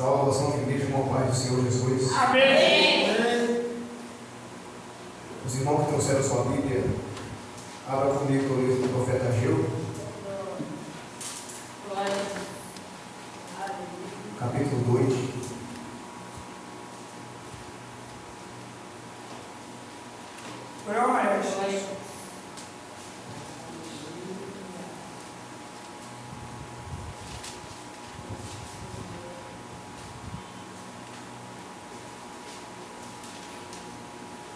Salvação de igreja com a paz do Senhor Jesus. Amém. Os irmãos que trouxeram sua Bíblia, abra comigo o livro do profeta Ageu, capítulo 2.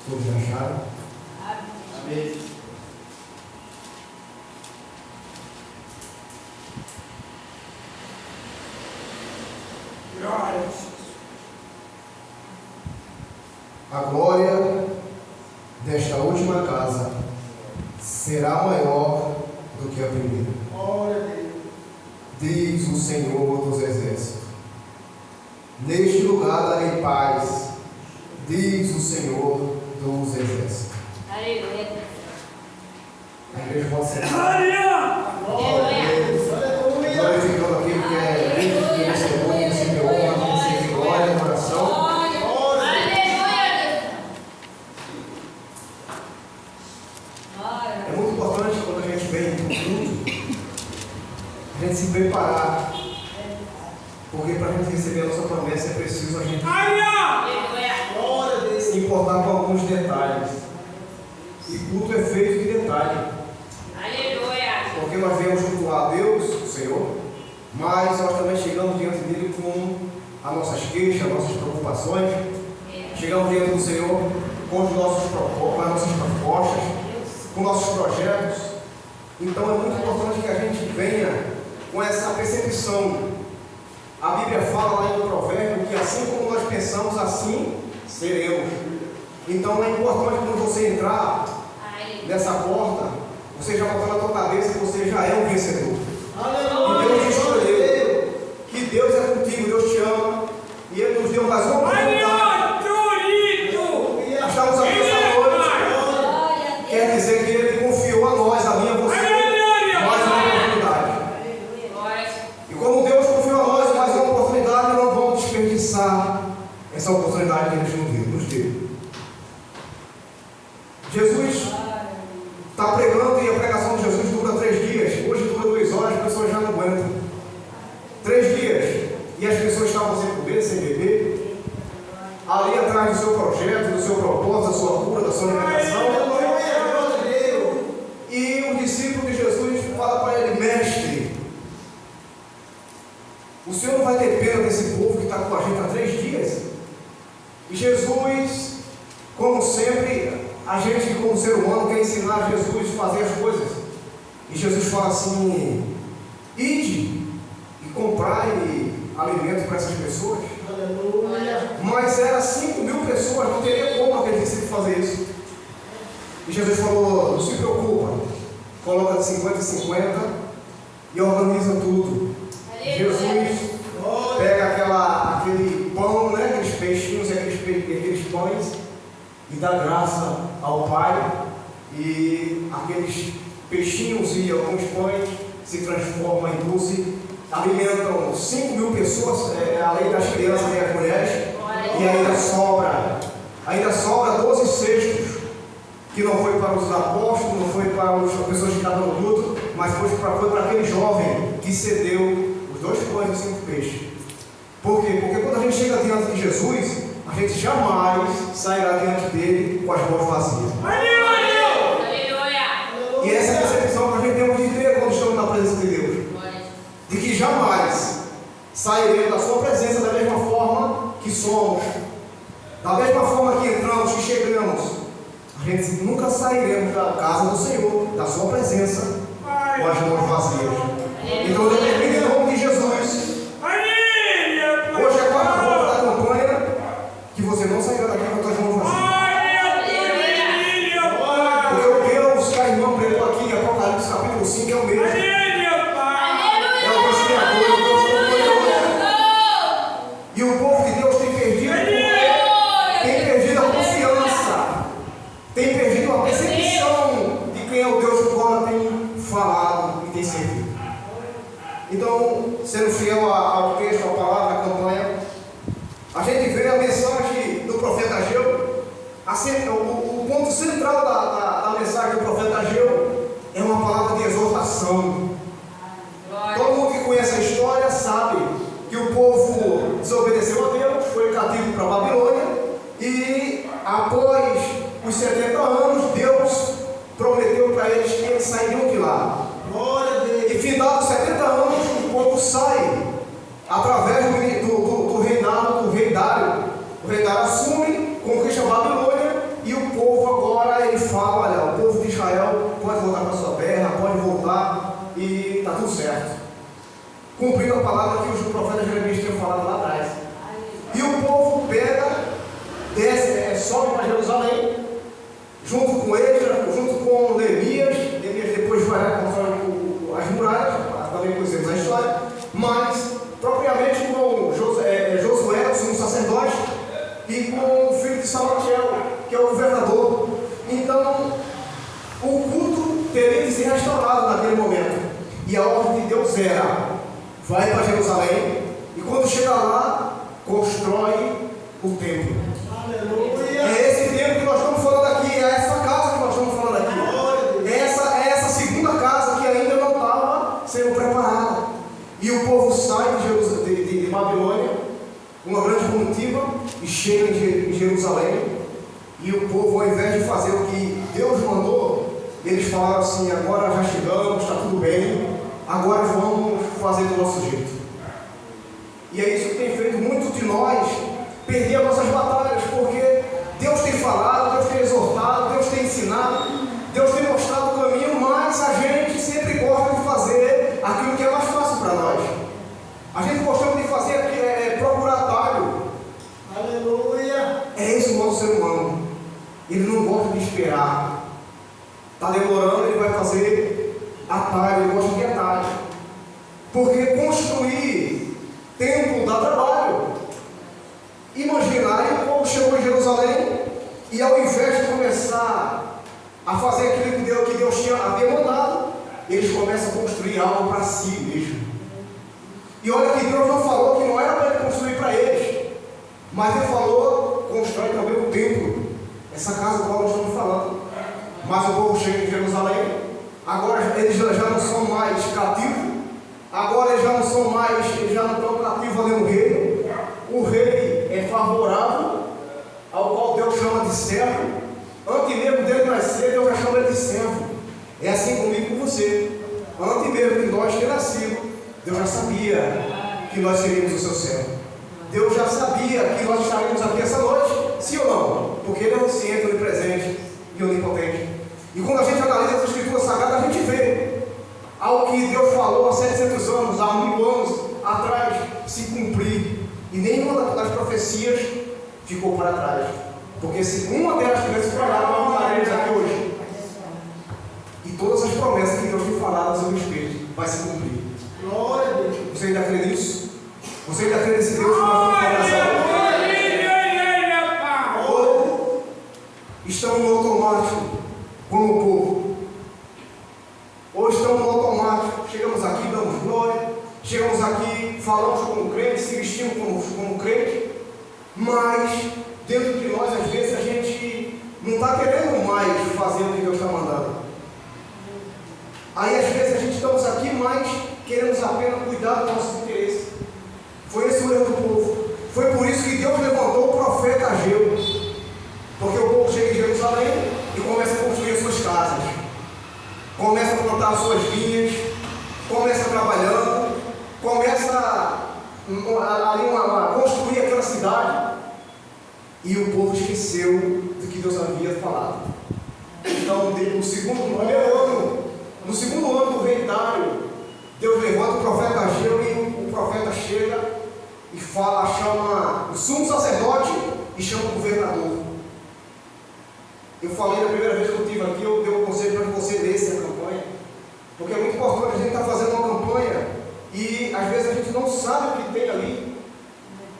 Todos acharam? Amém. A glória desta última casa será maior do que a primeira, diz o Senhor dos Exércitos. Neste lugar darei paz, diz o Senhor dos Exércitos. Aleluia. A igreja pode ser Aleluia. glorificando aquele que é vivo, que recebeu, que recebeu honra, que recebeu glória, coração. É muito importante quando a gente vem para o culto, a gente se preparar. Porque para a gente receber a nossa promessa é preciso a gente se importar com alguns detalhes. E culto é feito de detalhe. Porque nós viemos cultuar a Deus, o Senhor, mas nós também chegamos diante dele com as nossas queixas, as nossas preocupações. Chegamos diante do Senhor com com as nossas propostas, com nossos projetos. Então é muito importante que a gente venha com essa percepção. A Bíblia fala lá em Provérbio que assim como nós pensamos, assim seremos. Então é importante quando você entrar nessa porta, você já botou na tua cabeça que você já é um vencedor. E Deus te escolheu, que Deus é contigo, Deus te ama, e Ele nos deu mais uma oportunidade. Estamos aqui essa noite, quer dizer que Ele confiou a nós, a mim e a você, mais uma oportunidade. E como Deus confiou a nós mais uma oportunidade, não vamos desperdiçar essa oportunidade que Ele nos deu. Jesus está pregando e a pregação de Jesus dura 3 dias. Hoje dura 2 horas, as pessoas já não aguentam. 3 dias. E as pessoas estavam sem comer, sem beber, ali atrás do seu projeto, do seu propósito, da sua cura, da sua libertação. E o discípulo de Jesus fala para ele: mestre, o Senhor não vai ter pena desse povo que está com a gente há 3 dias? E Jesus, como sempre, a gente como ser humano quer ensinar Jesus a fazer as coisas. E Jesus fala assim: ide e comprai alimento para essas pessoas. Mas era 5.000 pessoas, não teria como aquele discípulo fazer isso. E Jesus falou: não se preocupa, coloca de 50 em 50 e organiza tudo. Jesus pega aquele pão, né, aqueles peixinhos, aqueles pães, e dá graça ao Pai, e aqueles peixinhos e alguns pães se transformam em doce, alimentam 5.000 pessoas, além das crianças e das mulheres, e ainda sobra 12 cestos, que não foi para os apóstolos, não foi para as pessoas que estavam no culto, mas foi para aquele jovem que cedeu os 2 pães e os 5 peixes. Por quê? Porque quando a gente chega diante de Jesus, a gente jamais sairá diante dele com as mãos vazias. E essa é a percepção que a gente tem de ter quando estamos na presença de Deus. De que jamais sairemos da sua presença da mesma forma que somos. Da mesma forma que entramos, que chegamos. A gente nunca sairemos da casa do Senhor, da sua presença, com as mãos vazias. Então, dependendo do nome de Jesus, hoje é a 4ª volta da campanha, que você não sairá daqui com as tuas mãos vazias. Porque o Deus que a irmã pregou aqui em Apocalipse capítulo 5 é o mesmo. É o Deus criador, é o Deus todo-poderoso. E o povo de Deus tem perdido a confiança, tem perdido a percepção de quem é o Deus do qual ela tem falado e tem servido. Então, sendo fiel ao texto, à palavra, à campanha, o ponto central da mensagem do profeta Ageu é uma palavra de exortação. Todo mundo que conhece a história sabe que o povo desobedeceu a Deus, foi cativo para a Babilônia, e após os 70 anos, Deus prometeu para eles que eles sairiam de lá. E findados 70 anos, o povo sai através do reinado do rei Dário. O rei Dário assume, conquista a Babilônia, e o povo agora ele fala: olha, o povo de Israel pode voltar para sua terra, pode voltar e está tudo certo. Cumprindo a palavra que o profeta Jeremias tinha falado lá atrás. E o povo pega, desce, sobe para Jerusalém, junto com Esdras, junto com Neemias. Neemias depois vai reconstruir as muralhas, também conhecemos a história, mas propriamente com Josué, o sumo sacerdote, e com o filho de Salatiel, que é o governador. Então, o culto teria de ser restaurado naquele momento. E a ordem de Deus era: vai para Jerusalém, e quando chega lá, constrói o templo. Aleluia. É esse templo que nós estamos falando aqui, é essa casa que nós estamos falando aqui. É essa segunda casa que ainda não estava sendo preparada. E o povo sai de Babilônia, uma grande comitiva, e chega em Jerusalém. E o povo, ao invés de fazer o que Deus mandou, eles falaram assim: agora já chegamos, está tudo bem, agora vamos fazer do nosso jeito. E é isso que tem feito muitos de nós perder as nossas batalhas, porque Deus tem falado, Deus tem exortado, Deus tem ensinado, Deus tem mostrado o caminho, mas a gente sempre gosta de fazer aquilo que é mais fácil para nós. A gente gosta de fazer procurar atalho. Aleluia! É esse o nosso ser humano. Ele não gosta de esperar. Está demorando, ele vai fazer atalho, ele gosta de atalho. Porque construir templo dá trabalho. Imagina, aí o povo chegou em Jerusalém, e ao invés de começar a fazer aquilo que Deus havia mandado, eles começam a construir algo para si mesmo. E olha que Deus não falou que não era para ele construir para eles, mas ele falou: constrói também o templo, essa casa do qual nós estamos falando. Mas o povo chega em Jerusalém, agora eles já não são mais cativos, agora eles já não estão cativos ali no reino. O rei é favorável, ao qual Deus chama de servo. Antes mesmo dele nascer, Deus já chama ele de servo. É assim comigo e com você. Antes mesmo de nós ter nascido, Deus já sabia que nós seríamos o seu servo. Deus já sabia que nós estaríamos aqui essa noite, sim ou não? Porque Ele é onisciente, onipresente e onipotente. E quando a gente analisa as Escrituras Sagradas, a gente vê algo que Deus falou há 700 anos, há 1000 anos atrás, se cumprir. E nenhuma das profecias ficou para trás. Porque se uma delas tivesse falado, nós não estaremos aqui hoje. E todas as promessas que Deus tem falado a seu respeito vai se cumprir. Glória a Deus. Você ainda crê nisso? Você ainda crê nesse Deus que nós vamos falar nessa hora? Ou estamos no automático, como o povo? Ou estamos no automático, chegamos aqui, damos glória, chegamos aqui, falamos como crente, se vestimos como crente, mas dentro de nós, às vezes, a gente não está querendo mais fazer o que Deus está mandando. Aí, às vezes, a gente estamos aqui, mas queremos apenas cuidar do nosso interesse. Foi esse o erro do povo. Foi por isso que Deus levantou o profeta Ageu. Porque o povo chega em Jerusalém e começa a construir as suas casas, começa a plantar as suas vinhas, começa trabalhando, começa a construir aquela cidade, e o povo esqueceu do que Deus havia falado. Então, no segundo ano do rei Dário, Deus levanta o profeta Ageu, e o profeta chega e chama o sumo sacerdote e chama o governador. Eu falei na primeira vez que eu estive aqui, eu dei um conselho para que você lesse a campanha, porque é muito importante. A gente está fazendo uma campanha e às vezes a gente não sabe o que tem ali.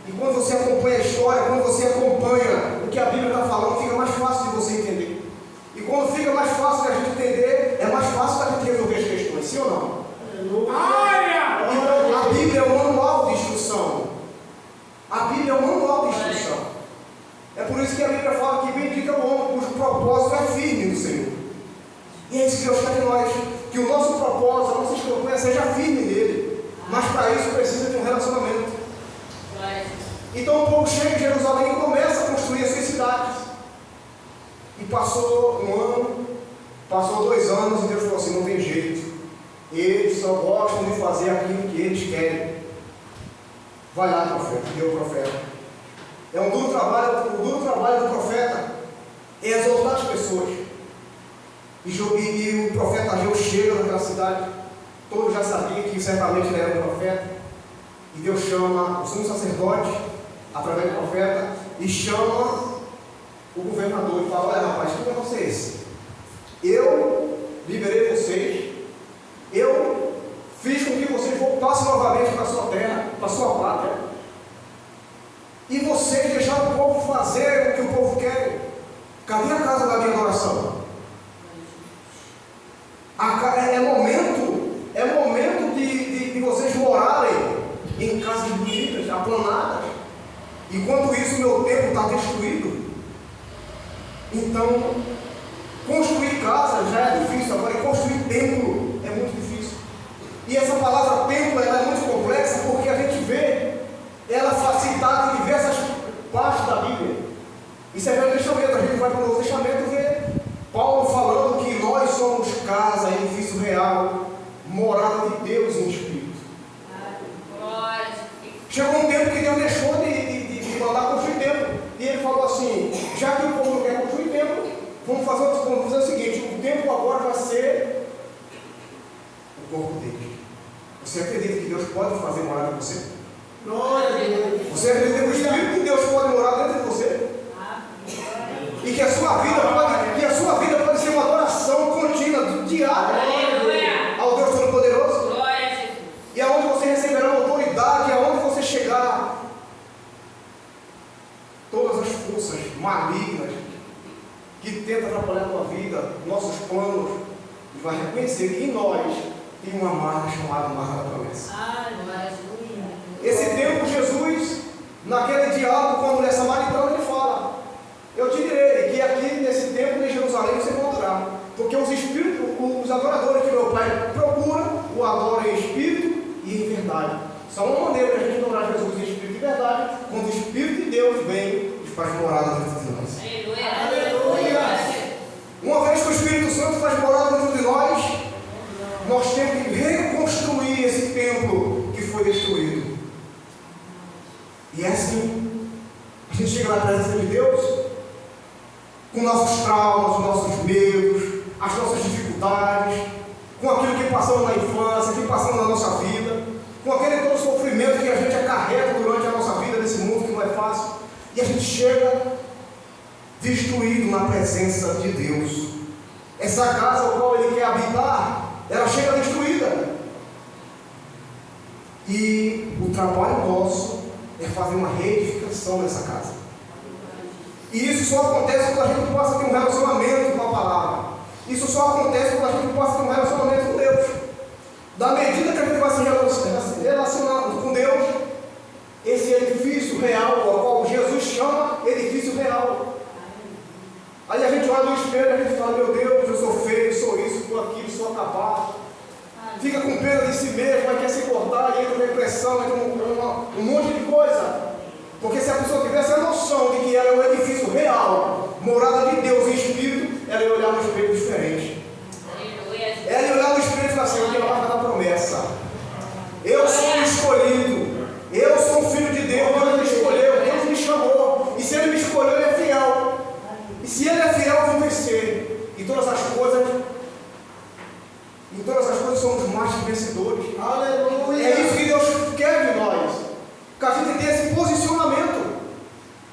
E quando você acompanha a história, quando você acompanha o que a Bíblia está falando, fica mais fácil de você entender. E quando fica mais fácil da gente entender, é mais fácil da gente resolver as questões, sim ou não? Então, a Bíblia é um manual de instrução. A Bíblia é um manual de instrução. É por isso que a Bíblia fala que bendito é o homem cujo propósito é firme no Senhor. E é isso que Deus quer de nós, que o nosso propósito, a nossa escolha seja firme nele. Mas para isso precisa de um relacionamento. Então o povo chega em Jerusalém e começa a construir as suas cidades. E passou um ano, passou 2 anos, e Deus falou assim: não tem jeito. Eles só gostam de fazer aquilo que eles querem. Vai lá, profeta, deu o profeta. É um duro trabalho, o duro trabalho do profeta é exaltar as pessoas. E o profeta Ageu chega naquela cidade, todos já sabiam que certamente ele era um profeta, e Deus chama o sumo sacerdote, através do profeta, e chama o governador e fala: olha rapaz, que negócio é esse? Eu liberei vocês, eu fiz com que vocês voltassem novamente para a sua terra, para a sua pátria, e vocês deixaram o povo fazer o que o povo quer. Cadê a casa da minha adoração? É momento de vocês morarem em casas bonitas, aplanadas. Enquanto isso, o meu templo está destruído. Então, construir casa já é difícil, agora construir templo é muito difícil. E essa palavra templo ela é muito complexa porque a gente vê ela facilitada em diversas partes da Bíblia. Isso é Velho Testamento, a gente vai para o Novo Testamento ver Paulo falando que nós somos casa, edifício real, morada de Deus em espírito. Chegou um tempo que Deus deixou de mandar construir templo. E ele falou assim: já que o povo não quer construir templo, vamos fazer o seguinte: o templo agora vai ser o corpo dele. Você acredita que Deus pode fazer morada em você? Você acredita que o Espírito de Deus pode morar dentro de você? E que a sua vida pode ser uma adoração contínua, diária, ao Deus Todo-Poderoso. E aonde você receberá uma autoridade, aonde você chegar, todas as forças malignas que tentam atrapalhar a tua vida, nossos planos, e vai reconhecer que em nós tem uma marca chamada marca da promessa. Esse tempo, Jesus, naquele diálogo com a mulher samaritana, ele fala: eu te direi que aqui nesse templo em Jerusalém você vai adorar, porque os espíritos, os adoradores que meu Pai procura, o adoram em espírito e em verdade. Só uma maneira de a gente adorar Jesus em espírito e verdade, quando o Espírito de Deus vem e faz morada dentro de nós. Aleluia! Uma vez que o Espírito Santo faz morada dentro de nós temos que reconstruir esse templo que foi destruído. E é assim, a gente chega na presença de Deus com nossos traumas, nossos medos, as nossas dificuldades, com aquilo que passamos na infância, que passamos na nossa vida, com aquele todo sofrimento que a gente acarreta durante a nossa vida nesse mundo que não é fácil, e a gente chega destruído na presença de Deus. Essa casa ao qual Ele quer habitar, ela chega destruída. E o trabalho nosso é fazer uma reedificação nessa casa. E isso só acontece quando a gente possa ter um relacionamento com a palavra. Isso só acontece quando a gente possa ter um relacionamento com Deus. Da medida que a gente vai se relacionando com Deus, esse edifício real, ao qual Jesus chama edifício real. Aí a gente olha no espelho e a gente fala: meu Deus, eu sou feio, sou isso, sou aquilo, sou acabado. Fica com pena de si mesmo, aí quer se cortar, entra na depressão, entra um monte de coisa. Porque se a pessoa tivesse a noção de que ela é um edifício real, morada de Deus em espírito, ela ia olhar no espelho diferente. Ela ia olhar no espelho e falar assim: aqui é a marca da promessa. Eu sou escolhido, eu sou um filho de Deus, Deus me escolheu, Deus me chamou. E se Ele me escolheu, Ele é fiel. E se Ele é fiel, eu vou vencer. E todas as coisas somos mais que vencedores. Aleluia. É isso que Deus quer de nós. Que a gente tenha esse posicionamento.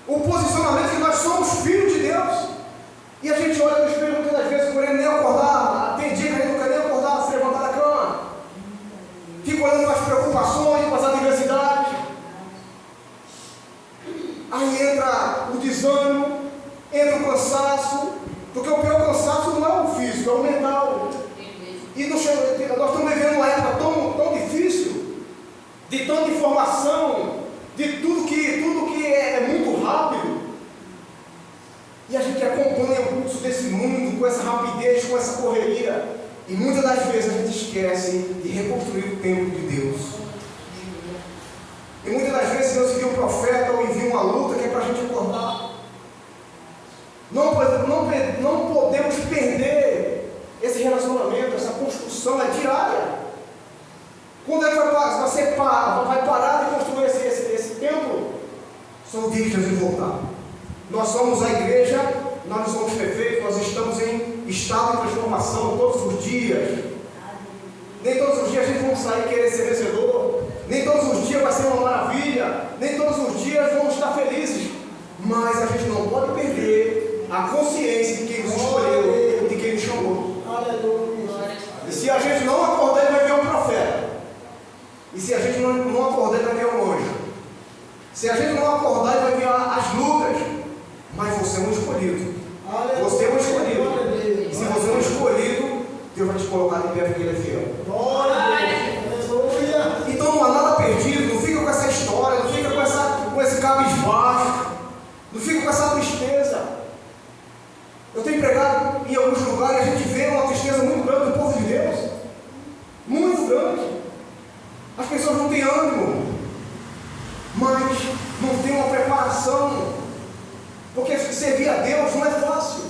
O posicionamento que nós somos filhos de Deus. E a gente olha no espelho muitas das vezes querendo nem acordar. Tem dia que a gente não quer nem acordar, se levantar da cama. Fica olhando para as preocupações, para as adversidades. Aí entra o desânimo, entra o cansaço. Porque o pior cansaço não é o físico, é o mental. E nós estamos vivendo uma época tão difícil, de tanta informação, de tudo que é muito rápido. correria. E muitas das vezes a gente esquece de reconstruir o templo de Deus. E muitas das vezes Deus envia um profeta ou envia uma luta que é para a gente acordar. Não podemos perder esse relacionamento, essa construção é diária. Quando é que você vai parar de construir esse templo? Só o dia que Jesus voltar. Nós somos a igreja, nós não somos perfeitos, nós estamos em estado de transformação todos os dias. Nem todos os dias a gente vai sair querer ser vencedor. Nem todos os dias vai ser uma maravilha. Nem todos os dias vamos estar felizes. Mas a gente não pode perder a consciência de quem nos escolheu, de quem nos chamou. E se a gente não acordar, ele vai ver um profeta. E se a gente não acordar, ele vai ver um anjo. Se a gente não acordar, ele vai ver as lutas. Mas você é um escolhido. Você é um escolhido. Se você é um escolhido, Deus vai te colocar de pé porque Ele é fiel. Então não há nada perdido. Não fica com essa história. Não fica com esse cabisbaixo. Não fica com essa tristeza. Eu tenho pregado em alguns lugares e a gente vê uma tristeza muito grande do povo de Deus. Muito grande. As pessoas não têm ânimo. Mas não tem uma preparação. Porque servir a Deus não é fácil.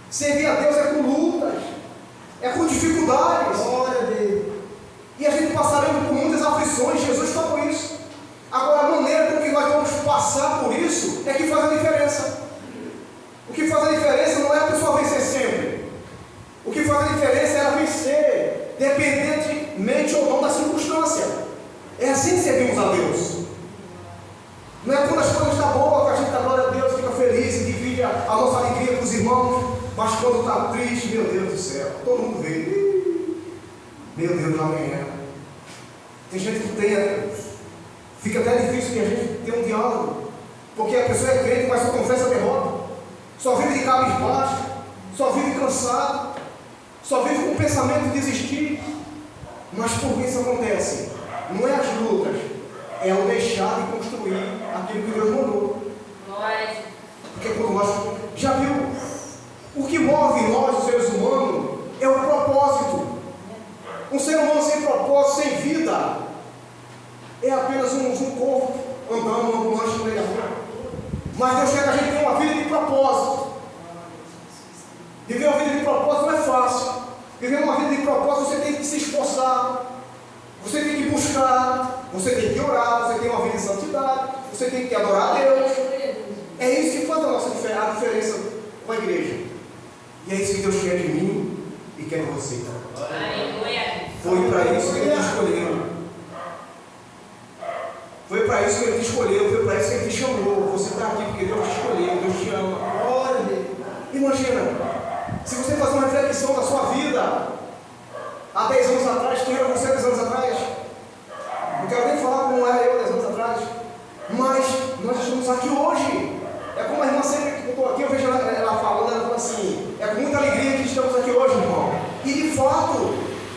Servir a Deus é com lutas, é com dificuldades. E a gente passaremos por muitas aflições. Jesus falou isso. Agora, a maneira com que nós vamos passar por isso é que faz a diferença. O que faz a diferença não é a pessoa vencer sempre. O que faz a diferença é ela vencer, independentemente ou não da circunstância. É assim que servimos a Deus. Não é quando as coisas estão boas que a gente dá glória a Deus, fica feliz e divide a nossa alegria com os irmãos. Mas quando está triste, meu Deus do céu, todo mundo vê. Meu Deus, amanhã. Tem gente que fica até difícil que a gente ter um diálogo. Porque a pessoa é crente, mas só confessa a derrota. Só vive de cabisbaixo, só vive cansado, só vive com o pensamento de desistir. Mas por que isso acontece? Não é as lutas, é o deixar de construir aquilo que Deus mandou. Porque quando nós já viu, o que move nós, os seres humanos, é o propósito. Um ser humano sem propósito, sem vida, é apenas um corpo andando no ambulante no meio da rua. Mas Deus quer que a gente tenha uma vida de propósito. Viver uma vida de propósito não é fácil. Viver uma vida de propósito, você tem que se esforçar, você tem que buscar, você tem que orar, você tem uma vida de santidade, você tem que adorar a Deus. É isso que faz a diferença com a igreja. E é isso que Deus quer de mim e quer de você. Foi para isso que Ele te escolheu. Foi para isso que Ele te escolheu, foi para isso que Ele te chamou. Você está aqui porque Deus te escolheu, Deus te ama. Imagina, se você fazer uma reflexão da sua vida, há 10 anos atrás, quem era você 10 anos atrás? Não quero nem falar como era eu 10 anos atrás, mas nós estamos aqui hoje. É como a irmã sempre que estou aqui, eu vejo ela falando, ela fala assim, é com muita alegria que estamos aqui hoje, irmão. E de fato,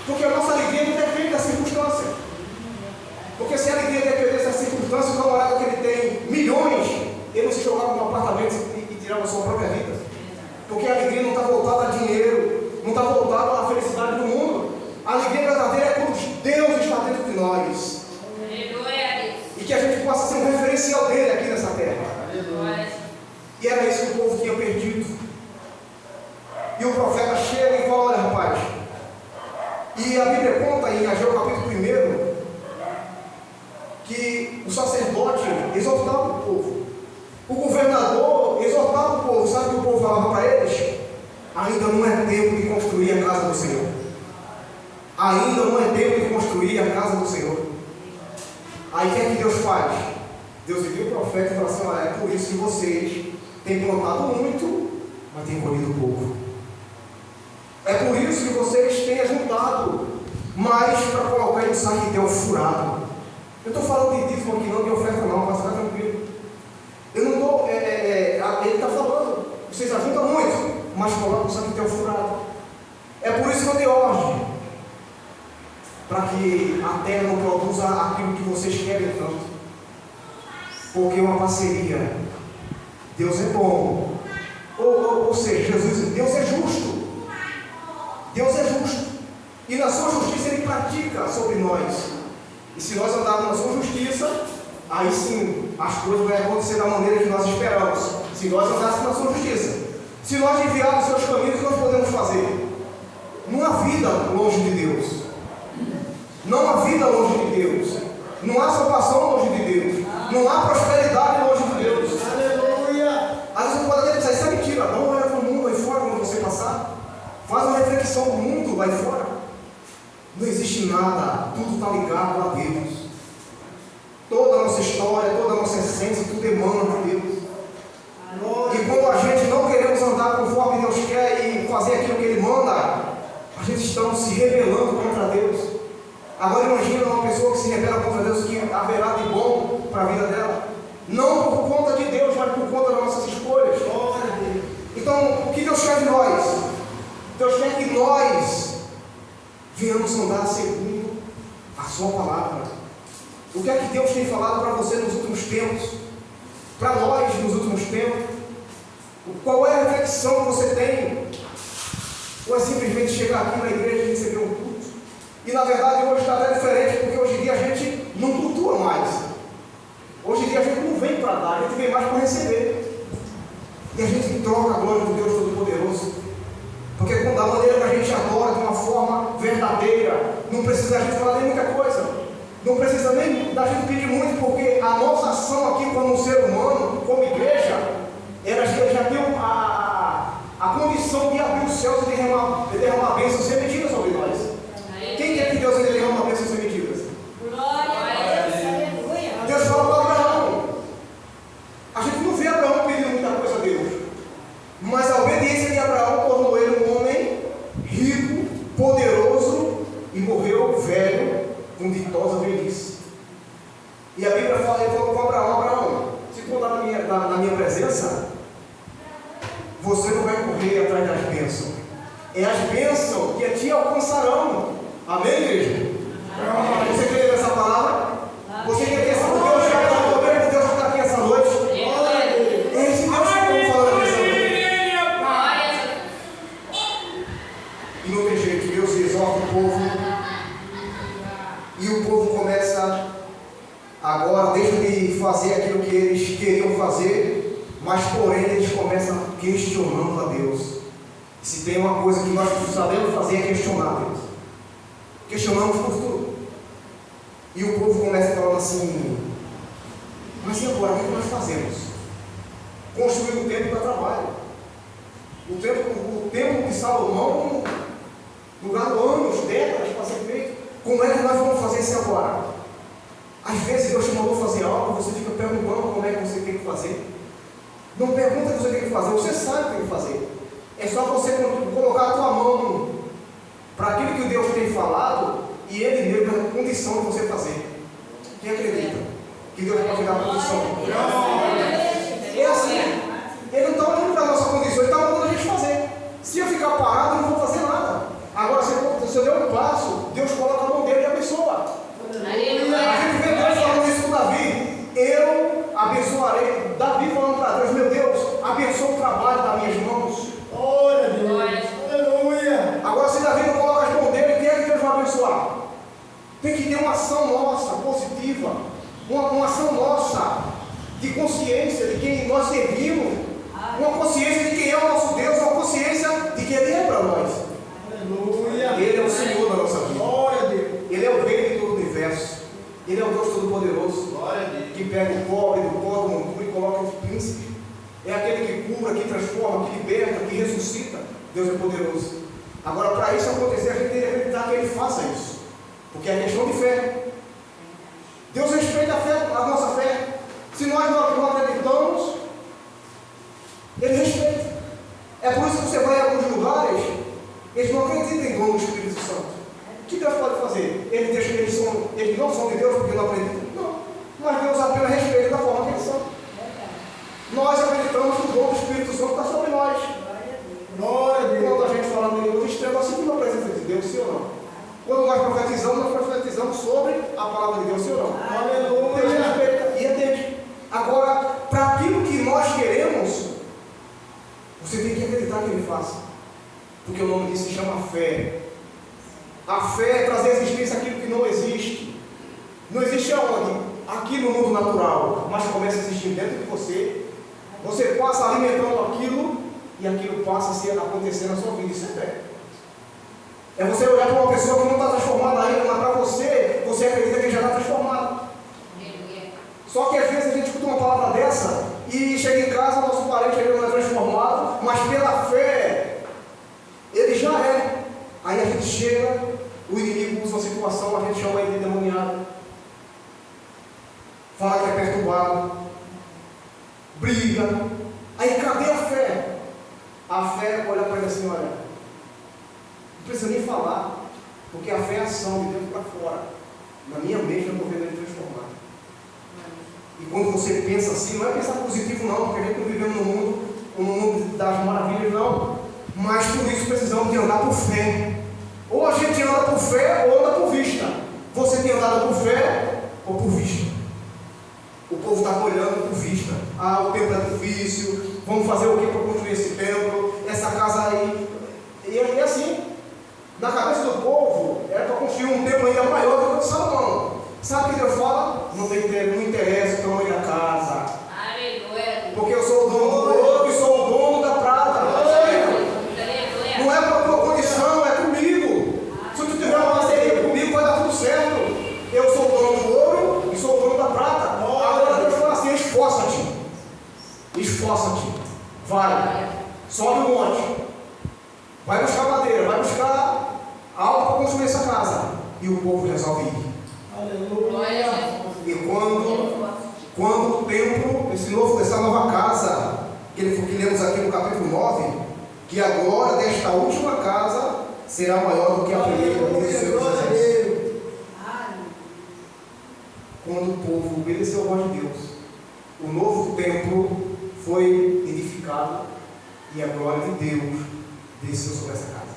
porque a nossa alegria não depende da circunstância. Porque se a alegria dependesse da circunstância, o camarada que ele tem milhões, ele não se jogava num apartamento e tirava a sua própria vida. Porque a alegria não está voltada a dinheiro, não está voltada à felicidade do mundo. A alegria verdadeira é quando Deus está dentro de nós. E que a gente possa ser um referencial dele aqui nessa terra. E era isso que o povo tinha perdido. E o profeta chega e fala, olha rapaz, e a Bíblia conta em Ageu capítulo 1, que o sacerdote exortava o povo, o governador exortava o povo. Sabe o que o povo falava para eles? Ainda não é tempo de construir a casa do Senhor. Ainda não é tempo de construir a casa do Senhor. Aí o que é que Deus faz? Deus envia o profeta e fala assim, olha, é por isso que vocês têm plantado muito, mas têm colhido pouco. É por isso que vocês têm ajuntado mais para colocar em um saquetel furado. Eu estou falando de dízimo aqui não, de oferta não, mas ficar tranquilo. Eu não estou, ele está falando, vocês ajuntam muito, mas colocam um saquetel furado. É por isso que eu dei ordem, para que a terra não produza aquilo que vocês querem tanto. Porque uma parceria, Deus é bom. Ou seja, Deus é justo. Deus é justo. E na sua justiça Ele pratica sobre nós. E se nós andarmos na sua justiça, aí sim as coisas vão acontecer da maneira que nós esperamos. Se nós andássemos na sua justiça. Se nós desviarmos os seus caminhos, o que nós podemos fazer? Não há vida longe de Deus. Não há vida longe de Deus. Não há salvação longe de Deus. Não há prosperidade longe de Deus. Aleluia. Às vezes você pode até pensar, isso é mentira. Não olha para o mundo aí fora quando você passar. Faz uma reflexão do mundo lá fora. Não existe nada. Tudo está ligado a Deus. Toda a nossa história, toda a nossa essência, tudo emana de Deus. E quando a gente não queremos andar conforme Deus quer e fazer aquilo que Ele manda, a gente está se rebelando contra Deus. Agora imagina uma pessoa que se rebela contra Deus, que haverá de bom para a vida dela. Não por conta de Deus, mas por conta das nossas escolhas. Então, o que Deus quer de nós? Deus quer que nós venhamos andar segundo a sua palavra. O que é que Deus tem falado para você nos últimos tempos? Para nós nos últimos tempos? Qual é a reflexão que você tem? Ou é simplesmente chegar aqui na igreja e receber um culto? E na verdade hoje está até diferente, porque hoje em dia a gente não cultua mais. Hoje em dia a gente não vem para dar, a gente vem mais para receber. E a gente troca a glória do Deus Todo-Poderoso. Porque da maneira que a gente adora de uma forma verdadeira, não precisa a gente falar nem muita coisa. Não precisa nem da gente pedir muito, porque a nossa ação aqui como ser humano, como igreja, ela já tem a condição de abrir os céus e derramar bênçãos sem medida sobre nós. Quem quer que Deus derrama bênçãos sem medidas? Glória a Deus. Aleluia. Deus fala para Abraão. A gente não vê Abraão pedindo muita coisa a Deus, mas a obediência de Abraão tornou ele um homem rico, poderoso e morreu velho, com ditosa velhice. E a Bíblia fala, ele falou com Abraão: Abraão, se tu andar na minha presença, você não vai correr atrás das bênçãos. É as bênçãos que te alcançarão. Amém, igreja? Amém. Você crê nessa palavra? Você quer que esse Deus já está, o poder de Deus já está aqui essa noite? É esse Deus que estamos falando nessa noite. E não tem jeito, Deus exorta o povo. E o povo começa agora, deixa de fazer aquilo que eles queriam fazer, mas porém eles começam questionando a Deus. Se tem uma coisa que nós sabemos fazer é questionar Deus. Questionamos por tudo. E o povo começa falando assim: mas e agora, o que nós fazemos? Construir o templo para trabalho. O templo de Salomão, durou anos, décadas para ser feito. Como é que nós vamos fazer isso agora? Às vezes Deus te mandou fazer algo, você fica perguntando como é que você tem que fazer. Não pergunta o que você tem que fazer, você sabe o que tem que fazer. É só você colocar a tua mão para aquilo que Deus tem falado e Ele mesmo dá a condição de você fazer. Quem acredita que Deus pode dar a condição? É assim. Ele não está olhando para a nossa condição, Ele está mandando a gente fazer. Se eu ficar parado, eu não vou fazer nada. Agora, se eu der um passo, Deus coloca a mão dele e abençoa. A gente vê Deus falando isso com Davi: eu abençoarei. Davi falando para Deus: meu Deus, abençoa o trabalho das minhas mãos. Glória a Deus. Aleluia. Agora, se Davi não coloca as mãos dele, quem é que Deus vai abençoar? Tem que ter uma ação nossa, positiva, uma ação nossa, de consciência de quem nós servimos, uma consciência de quem é o nosso Deus, uma consciência de que Ele é para nós. Aleluia. Ele é o Senhor da nossa vida. Glória a Deus. Ele é o Rei de todo o universo. Ele é o Deus Todo-Poderoso, Glória a Deus. que pega o pobre do pó do mundo e coloca os príncipes. É aquele que cura, que transforma, que liberta, que ressuscita. Deus é poderoso. Agora, para isso acontecer, a gente tem que acreditar que Ele faça isso, porque é questão de fé. Deus respeita a fé, a nossa fé. Se nós não acreditamos, Ele respeita. É por isso que você vai em alguns lugares, eles não acreditam em dom do Espírito Santo. O que Deus pode fazer? Ele deixa que eles não são de Deus porque não acreditam? Não. Mas Deus apenas respeita da forma que eles são. Nós acreditamos que o dom do Espírito Santo está sobre nós. Glória a Deus. Quando a gente fala em línguas estranhas, nós sentimos a presença de Deus, sim ou não? Quando nós profetizamos sobre a palavra de Deus, sim ou não? Aleluia. Deus respeita e atende. Agora, para aquilo que nós queremos, você tem que acreditar que Ele faça. Porque o nome disso se chama fé. A fé é trazer à existência aquilo que não existe. Não existe aonde? Aqui no mundo natural, mas começa a existir dentro de você. Você passa alimentando aquilo e aquilo passa a acontecer na sua vida. Isso é fé. É você olhar para uma pessoa que não está transformada ainda, mas para você, você acredita que já está transformado. Só que às vezes a gente escuta uma palavra dessa e chega em casa, nosso parente ainda não é transformado, mas pela fé, ele já é. Aí a gente chega, o inimigo usa uma situação, a gente chama ele de demoniado, fala que é perturbado, briga. Aí cadê a fé? A fé olha para ele assim, olha, não precisa nem falar, porque a fé é ação de dentro para fora. Na minha mente eu estou vendo ele transformado. E quando você pensa assim, não é pensar positivo não, porque a gente não vivemos no mundo das maravilhas não, mas por isso precisamos de andar por fé. Ou a gente anda por fé ou anda por vista. Você tem andado por fé ou por vista? O povo está olhando por vista. Ah, o templo é difícil, vamos fazer o que para construir esse templo, essa casa aí. E assim, na cabeça do povo, era para construir um templo ainda maior do que o de Salomão. Sabe o que Deus fala? Não interessa o tamanho da casa. Aleluia. Porque eu sou o dono do ouro e sou o dono da prata. Não é para a tua condição, é comigo. Se tu tiver uma parceria comigo, vai dar tudo certo. Eu sou o dono do ouro e sou o dono da prata. Agora Deus fala assim: esforça-te. Esforça-te. Vai. Sobe o monte. Vai buscar madeira, vai buscar algo para construir essa casa. E o povo resolve ir. Aleluia. E quando o templo, essa nova casa, que lemos aqui no capítulo 9, que agora desta última casa será maior do que a primeira, diz o Senhor Jesus. Quando o povo obedeceu a voz de Deus, o novo templo foi edificado e a glória de Deus desceu sobre essa casa.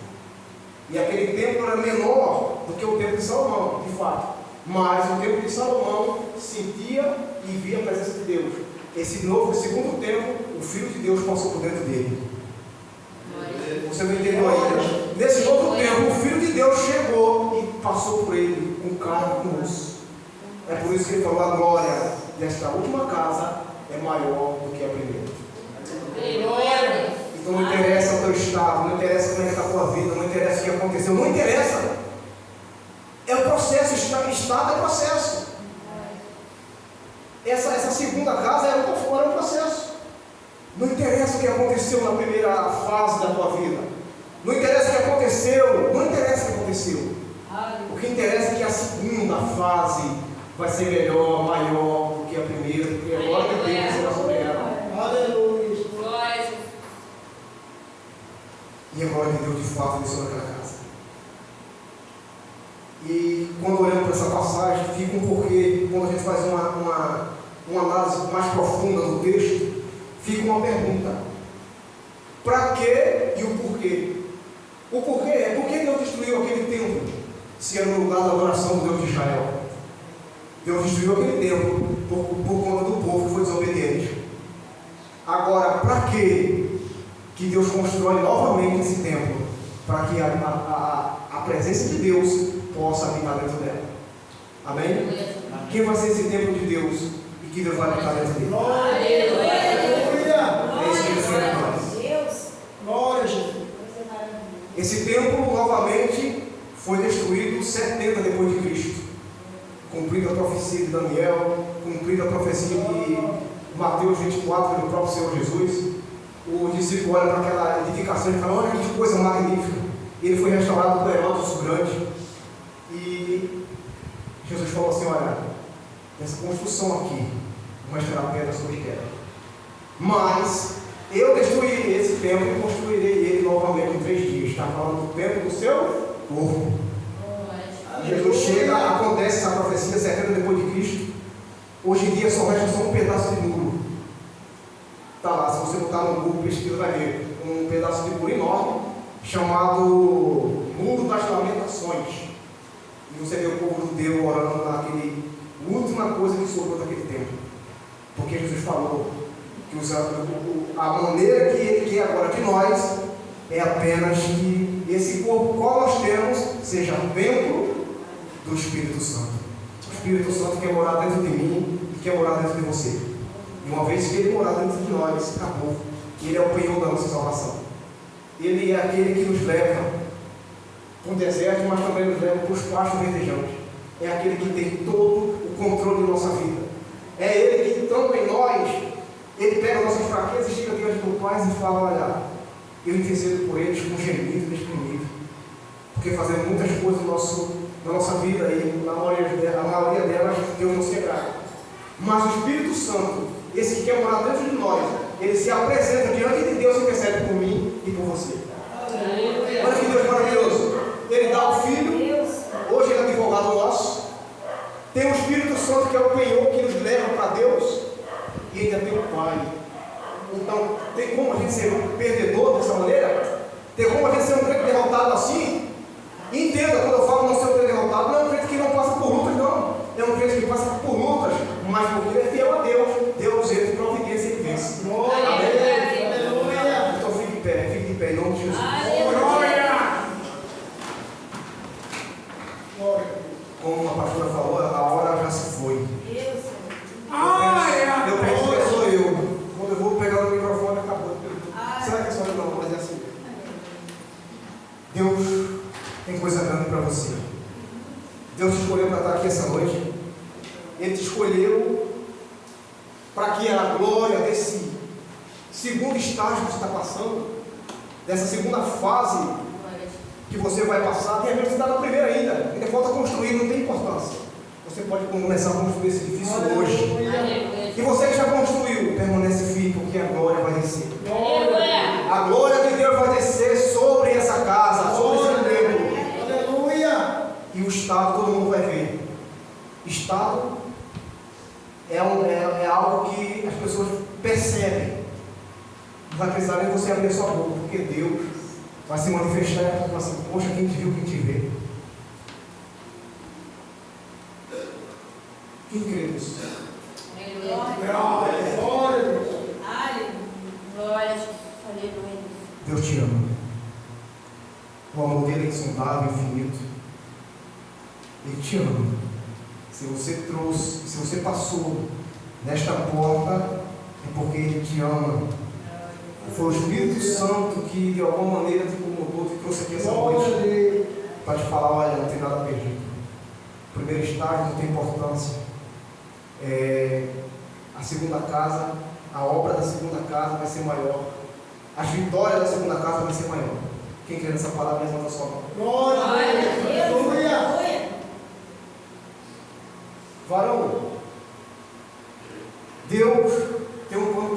E aquele templo era menor do que o templo de Salomão, de fato. Mas o templo de Salomão sentia e via a presença de Deus. Esse novo, segundo templo, o Filho de Deus passou por dentro dele. Você não entendeu ainda? Nesse novo templo, o Filho de Deus chegou e passou por ele, com carne e com osso. É por isso que ele falou: a glória desta última casa é maior do que a primeira. Então não interessa o teu estado, não interessa como é que está a tua vida, não interessa o que aconteceu, não interessa. É o processo, estado é processo. Essa segunda casa era um processo. Não interessa o que aconteceu na primeira fase da tua vida. Não interessa o que aconteceu. Não interessa o que aconteceu. O que interessa é que a segunda fase vai ser melhor, maior do que a primeira, porque a glória de Deus será sobre ela. Aleluia. E a glória de Deus de fato desceu naquela casa. E quando olhamos para essa passagem, fica um porquê. Quando a gente faz uma análise mais profunda do texto, fica uma pergunta: para quê e o porquê? O porquê é: por que Deus destruiu aquele templo, se era no lugar da adoração do Deus de Israel? Deus destruiu aquele templo por conta do povo que foi desobediente. Agora, para quê que Deus constrói novamente esse templo? Para que a presença de Deus possa habitar dentro dela. Amém? Quem vai ser esse templo de Deus e que Deus vai habitar dentro dele? Aleluia. É isso que Ele fez para nós. Glória a Jesus. Esse templo novamente foi destruído 70 depois de Cristo, cumprida a profecia de Daniel, cumprida a profecia de Mateus 24 do próprio Senhor Jesus. O discípulo olha para aquela edificação e fala: olha que coisa magnífica. Ele foi restaurado por Herodes o Grande. E Jesus falou assim: olha, essa construção aqui não estará pedra sobre pedra, mas eu destruirei esse templo e construirei ele novamente em 3 dias. Está falando do templo do seu corpo. Jesus chega, acontece essa profecia 70 depois de Cristo. Hoje em dia só resta só um pedaço de muro. Está lá, se você botar no Google, pesquisa, vai ver um pedaço de muro enorme, chamado Muro das Lamentações. E você vê o povo judeu orando naquele última coisa que sobrou daquele tempo. Porque Jesus falou que a maneira que Ele quer agora de nós é apenas que esse corpo qual nós temos seja um templo do Espírito Santo. O Espírito Santo quer morar dentro de mim e quer morar dentro de você. E uma vez que ele morar dentro de nós, acabou. Ele é o penhor da nossa salvação. Ele é aquele que nos leva para o deserto, mas também nos leva para os pastos verdejantes. É aquele que tem todo o controle de nossa vida. É ele que, estando em nós, ele pega nossas fraquezas e chega diante do Pai e fala: olha, eu intercedo por eles com gemido e exprimido. Porque fazemos muitas coisas na nossa vida e a maioria delas Deus não se agrada. Mas o Espírito Santo, esse que quer morar dentro de nós, ele se apresenta diante de Deus e intercede por mim e por você. Olha que Deus maravilhoso. Ele dá o Filho, hoje ele é advogado nosso. Tem o Espírito Santo que é o penhor que nos leva para Deus. E ainda tem o Pai. Então, tem como a gente ser um perdedor dessa maneira? Tem como a gente ser um crente derrotado assim? Entenda, quando eu falo não ser um crente derrotado, não é um crente que não passa por lutas, não. É um crente que passa por lutas, mas porque ele é fiel a Deus. Deus entra em providência e ele vence. Aleluia. Então fique de pé, em nome de Jesus. Como a pastora falou, a hora já se foi. Eu penso que sou eu. Quando eu vou pegar o microfone, acabou. Será que é só eu? Não, mas é assim. Deus tem coisa grande para você. Deus te escolheu para estar aqui essa noite. Ele te escolheu para que a glória desse segundo estágio que você está passando, dessa segunda fase que você vai passar, de repente você está na primeira ainda falta construir, não tem importância. Você pode começar a construir esse edifício hoje. E você que já construiu, permanece firme, porque a glória vai descer. A glória de Deus vai descer sobre essa casa, sobre esse templo. Aleluia. E o estado todo mundo vai ver. Estado é algo que as pessoas percebem. Não vai precisar nem você abrir sua boca, porque Deus vai se manifestar e falar assim: poxa, quem te viu, quem te vê. Quem crê nisso? Deus te ama. O amor dele é insondável, infinito. Ele te ama. Se você passou nesta porta, é porque ele te ama. Foi o Espírito Santo que de alguma maneira te incomodou, te trouxe aqui essa noite para te falar: olha, não tem nada perdido. O primeiro estágio não tem importância. A segunda casa, a obra da segunda casa vai ser maior. As vitórias da segunda casa vai ser maior. Quem crê nessa palavra, levanta a sua mão. Glória a Deus. Aleluia. Varão, Deus tem um plano